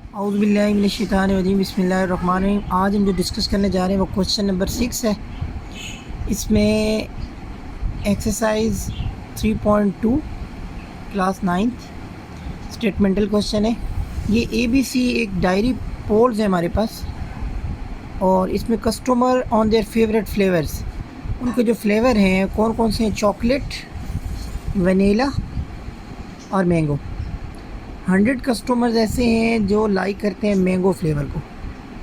औज़ुबिल्लाहिमिनश्शैतानिर्रजीम बिस्मिल्लाहिर्रहमानिर्रहीम। आज हम जो डिस्कस करने जा रहे हैं वो क्वेश्चन नंबर 6 है। इसमें एक्सरसाइज 3.2 क्लास 9th स्टेटमेंटल क्वेश्चन है। ये ABC एक डायरी पोल्स है हमारे पास, और इसमें customer on their favourite flavours, उनके जो फ्लेवर हैं कौन कौन से हैं, चॉकलेट, वनीला और मैंगो। 100 कस्टमर्स ऐसे हैं जो लाइक करते हैं मैंगो फ्लेवर को,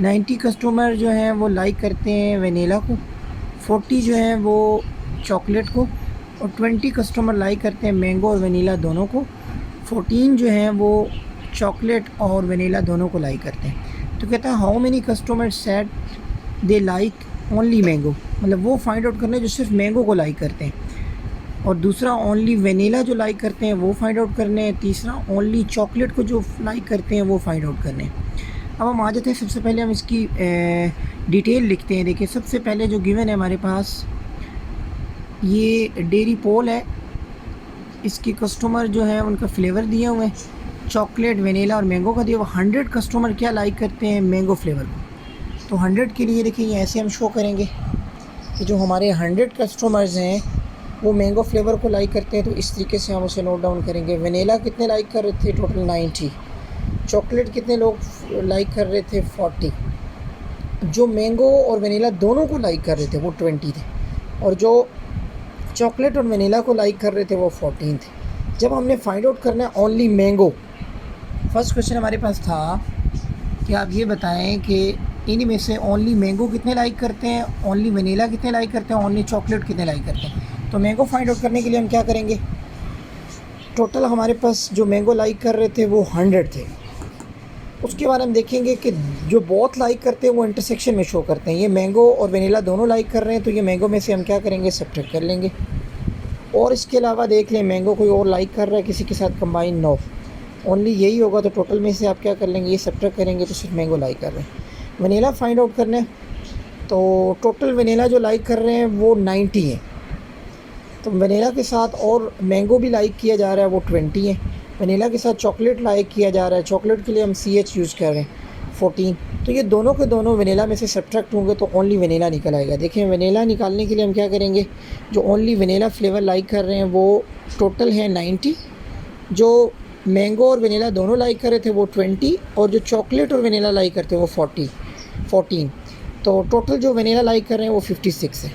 90 कस्टमर जो हैं वो लाइक करते हैं वनीला को, 40 जो हैं वो चॉकलेट को, और 20 कस्टमर लाइक करते हैं मैंगो और वनीला दोनों को, 14 जो हैं वो चॉकलेट और वनीला दोनों को लाइक करते हैं। तो कहता है how many customer said they like only mango, मतलब वो फाइंड आउट करना है जो सिर्फ मैंगो को लाइक करते हैं, और दूसरा ओनली वनीला जो लाइक करते हैं वो फाइंड आउट करने हैं, तीसरा ओनली चॉकलेट को जो लाइक करते हैं वो फाइंड आउट करने हैं। अब हम आ जाते हैं, सबसे पहले हम इसकी डिटेल लिखते हैं। देखिए सबसे पहले जो गिवन है हमारे पास, ये डेयरी पोल है, इसकी कस्टमर जो है उनका फ्लेवर दिया हुआ है, चॉकलेट, वनीला और मैंगो का दिया हुआ। 100 कस्टमर क्या लाइक करते हैं, मैंगो फ्लेवर को। तो 100 के लिए देखिए ये ऐसे हम शो करेंगे कि जो हमारे 100 कस्टमर्स हैं वो मैंगो फ्लेवर को लाइक करते हैं, तो इस तरीके से हम उसे नोट डाउन करेंगे। वनीला कितने लाइक कर रहे थे, टोटल 90। चॉकलेट कितने लोग लाइक कर रहे थे, 40। जो मैंगो और वनीला दोनों को लाइक कर रहे थे वो 20 थे, और जो चॉकलेट और वनीला को लाइक कर रहे थे वो 14 थे। जब हमने फाइंड आउट करना है ओनली मैंगो, फर्स्ट क्वेश्चन हमारे पास था कि आप ये बताएं कि इन्हीं में से ओनली मैंगो कितने लाइक करते हैं, ओनली वनीला कितने लाइक करते हैं, ओनली चॉकलेट कितने लाइक करते हैं। तो मैंगो फाइंड आउट करने के लिए हम क्या करेंगे, टोटल हमारे पास जो मैंगो लाइक कर रहे थे वो 100 थे। उसके बाद हम देखेंगे कि जो बहुत लाइक करते हैं वो इंटरसेक्शन में शो करते हैं। ये मैंगो और वनीला दोनों लाइक कर रहे हैं, तो ये मैंगो में से हम क्या करेंगे, सब्ट्रैक्ट कर लेंगे। और इसके अलावा देख लें मैंगो कोई और लाइक कर रहा है किसी के साथ कंबाइन, नो, ओनली यही होगा। तो टोटल में से आप क्या कर लेंगे, ये सब्ट्रैक्ट करेंगे तो सिर्फ मैंगो लाइक कर रहे हैं। वनीला फाइंड आउट करना है, तो टोटल वनीला जो लाइक कर रहे हैं वो 90 है, तो वनीला के साथ और मैंगो भी लाइक किया जा रहा है वो 20 है। वनीला के साथ चॉकलेट लाइक किया जा रहा है, चॉकलेट के लिए हम CH यूज़ कर रहे हैं 14। तो ये दोनों के दोनों वनीला में से सब्ट्रैक्ट होंगे तो ओनली वनीला निकल आएगा। देखिए वनीला निकालने के लिए हम क्या करेंगे, जो ओनली वनीला फ्लेवर लाइक कर रहे हैं वो टोटल है 90, जो मैंगो और वनीला दोनों लाइक कर रहे थे वो 20, और जो चॉकलेट और वनीला लाइक करते हैं वो 14। तो टोटल जो वनीला लाइक कर रहे हैं वो 56 है।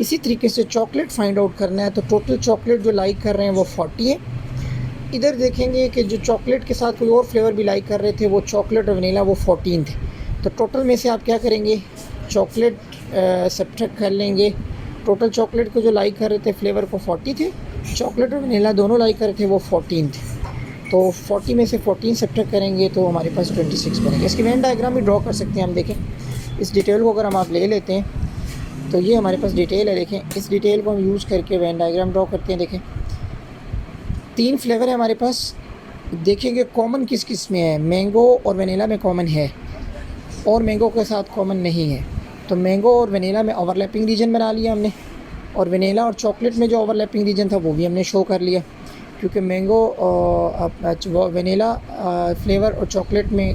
इसी तरीके से चॉकलेट फाइंड आउट करना है, तो टोटल चॉकलेट जो लाइक कर रहे हैं वो 40 है। इधर देखेंगे कि जो चॉकलेट के साथ कोई और फ्लेवर भी लाइक कर रहे थे वो चॉकलेट और वनीला वो 14 थे। तो टोटल में से आप क्या करेंगे, चॉकलेट सब्ट्रैक्ट कर लेंगे। टोटल चॉकलेट को जो लाइक कर रहे थे फ्लेवर को 40 थे, चॉकलेट और वनीला दोनों लाइक कर रहे थे वो 14 थे। तो 40 में से 14 सब्ट्रैक्ट करेंगे तो हमारे पास 26 बनेंगे। इसकी वेन डायग्राम भी ड्रॉ कर सकते हैं हम। देखें इस डिटेल को अगर हम आप ले लेते हैं तो ये हमारे पास डिटेल है। देखें इस डिटेल को हम यूज़ करके वेन डायग्राम ड्रॉ करते हैं। देखें 3 फ्लेवर है हमारे पास, देखेंगे कॉमन किस किस में है, मैंगो और वनीला में कॉमन है, और मैंगो के साथ कॉमन नहीं है। तो मैंगो और वनीला में ओवरलैपिंग रीजन बना लिया हमने, और वनीला और चॉकलेट में जो ओवरलैपिंग रीजन था वो भी हमने शो कर लिया, क्योंकि मैंगो वनीला फ्लेवर और चॉकलेट में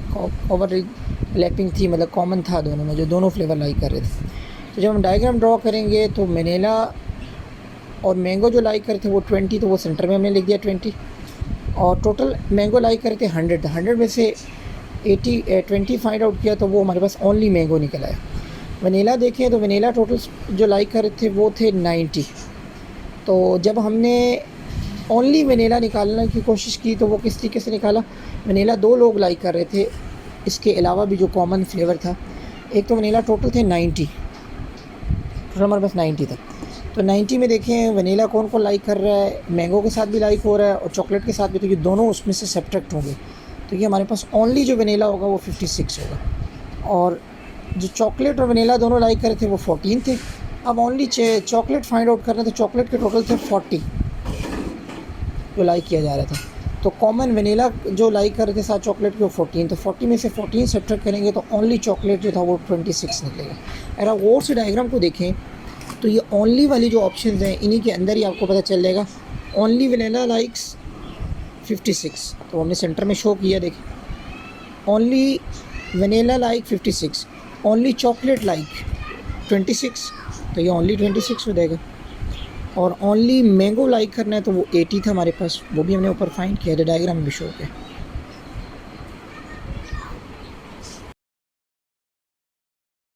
ओवरलैपिंग थी, मतलब कॉमन था दोनों में, जो दोनों फ्लेवर लाइक कर रहे थे। तो जब हम डायग्राम ड्रॉ करेंगे तो वनीला और मैंगो जो लाइक करते थे वो 20, तो वो सेंटर में हमने लिख दिया 20, और टोटल मैंगो लाइक करते 100 में से 20 फाइंड आउट किया तो वो हमारे पास ओनली मैंगो निकल आया। वनीला देखें तो वनीला टोटल जो लाइक कर रहे थे वो थे 90। तो जब हमने ओनली वनीला निकालने की कोशिश की तो वो किस तरीके से निकाला, वनीला 2 लोग लाइक कर रहे थे, इसके अलावा भी जो कॉमन फ्लेवर था, एक तो वनीला टोटल थे 90, टोटल हमारे पास 90 था। तो 90 में देखें वनीला कौन कौन लाइक कर रहा है, मैंगो के साथ भी लाइक हो रहा है और चॉकलेट के साथ भी, तो ये दोनों उसमें से सब्ट्रैक्ट होंगे। तो ये हमारे पास ओनली जो वनीला होगा वो 56 होगा, और जो चॉकलेट और वनीला दोनों लाइक कर रहे थे वो 14 थे। अब ओनली चॉकलेट फाइंड आउट करना, तो चॉकलेट के टोटल थे 40 जो लाइक किया जा रहा था। तो कॉमन वनीला जो लाइक कर रहे थे साथ चॉकलेट के वो 14, तो 40 में से 14 सब्ट्रैक्ट करेंगे तो ओनली चॉकलेट जो था वो 26 निकलेगा। अगर आप और से डायग्राम को देखें तो ये ओनली वाली जो ऑप्शन हैं इन्हीं के अंदर ही आपको पता चल जाएगा। ओनली वनीला लाइक्स 56, तो हमने सेंटर में शो किया। देखें only vanilla like 56, only chocolate like 26, तो ये ओनली 26 हो जाएगा। और ओनली मैंगो लाइक करना है तो वो 80 था हमारे पास, वो भी हमने ऊपर फाइंड किया, डायग्राम में शो किया।